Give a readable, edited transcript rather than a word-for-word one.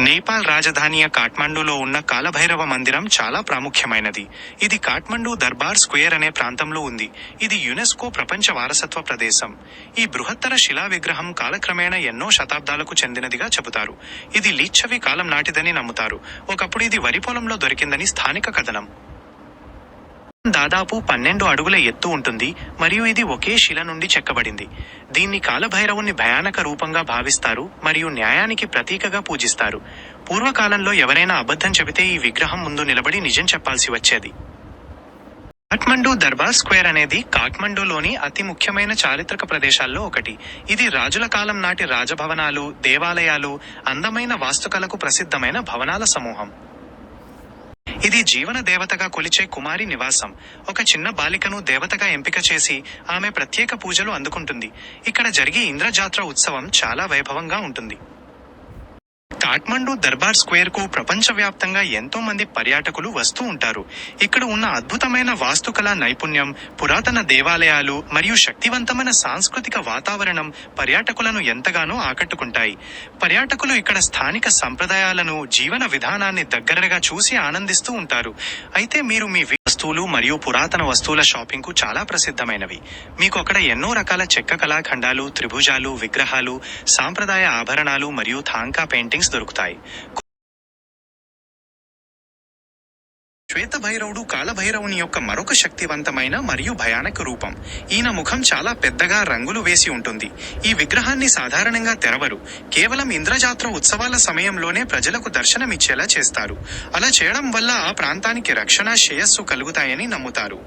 నేపాల్ రాజధాని కాఠ్మండూలో ఉన్న కాలభైరవ మందిరం చాలా ప్రాముఖ్యమైనది. ఇది కాఠ్మండూ దర్బార్ స్క్వేర్ అనే ప్రాంతంలో ఉంది. ఇది యునెస్కో ప్రపంచ వారసత్వ ప్రదేశం. ఈ బృహత్తర శిలా విగ్రహం కాలక్రమేణా ఎన్నో శతాబ్దాలకు చెందినదిగా చెబుతారు. ఇది లీచ్చవి కాలం నాటిదని నమ్ముతారు. ఒకప్పుడు ఇది వరి పొలంలో దొరికిందని స్థానిక కథనం. దాదాపు 12 అడుగుల ఎత్తు ఉంటుంది మరియు ఇది ఒకే శిల నుండి చెక్కబడింది. దీన్ని కాలభైరవుని భయానక రూపంగా భావిస్తారు మరియు న్యాయానికి ప్రతీకగా పూజిస్తారు. పూర్వకాలంలో ఎవరైనా అబద్ధం చెబితే ఈ విగ్రహం ముందు నిలబడి నిజం చెప్పాల్సి వచ్చేది. కాఠ్మండూ దర్బార్ స్క్వేర్ అనేది కాఠ్మండూలోని అతి ముఖ్యమైన చారిత్రక ప్రదేశాల్లో ఒకటి. ఇది రాజుల కాలం నాటి రాజభవనాలు, దేవాలయాలు, అందమైన వాస్తుకలకు ప్రసిద్ధమైన భవనాల సమూహం. ఇది జీవన దేవతగా కొలిచే కుమారి నివాసం. ఒక చిన్న బాలికను దేవతగా ఎంపిక చేసి ఆమె ప్రత్యేక పూజలు అందుకుంటుంది. ఇక్కడ జరిగే ఇంద్రజాత్ర ఉత్సవం చాలా వైభవంగా ఉంటుంది. కాఠ్మండూ దర్బార్ స్క్వేర్ కు ప్రపంచవ్యాప్తంగా ఎంతో మంది పర్యాటకులు వస్తూ ఉంటారు. ఇక్కడ ఉన్న అద్భుతమైన వాస్తుకళా నైపుణ్యం, పురాతన దేవాలయాలు మరియు శక్తివంతమైన సాంస్కృతిక వాతావరణం పర్యాటకులను ఎంతగానో ఆకట్టుకుంటాయి. పర్యాటకులు ఇక్కడ స్థానిక సంప్రదాయాలను, జీవన విధానాన్ని దగ్గరగా చూసి ఆనందిస్తూ ఉంటారు. అయితే మీరు మీ వస్తువులు మరియు పురాతన వస్తువుల షాపింగ్ కు చాలా ప్రసిద్ధమైనవి. మీకు అక్కడ ఎన్నో రకాల చెక్క కళాఖండాలు, త్రిభుజాలు, విగ్రహాలు, సాంప్రదాయ ఆభరణాలు మరియు థాంకా పెయింటింగ్స్ దొరుకుతాయి. శ్వేతభైరవుడు కాలభైరవుని యొక్క మరొక శక్తివంతమైన మరియు భయానక రూపం. ఈయన ముఖం చాలా పెద్దగా రంగులు వేసి ఉంటుంది. ఈ విగ్రహాన్ని సాధారణంగా తెరవరు. కేవలం ఇంద్రజాత్ర ఉత్సవాల సమయంలోనే ప్రజలకు దర్శనమిచ్చేలా చేస్తారు. అలా చేయడం వల్ల ఆ ప్రాంతానికి రక్షణ, శ్రేయస్సు కలుగుతాయని నమ్ముతారు.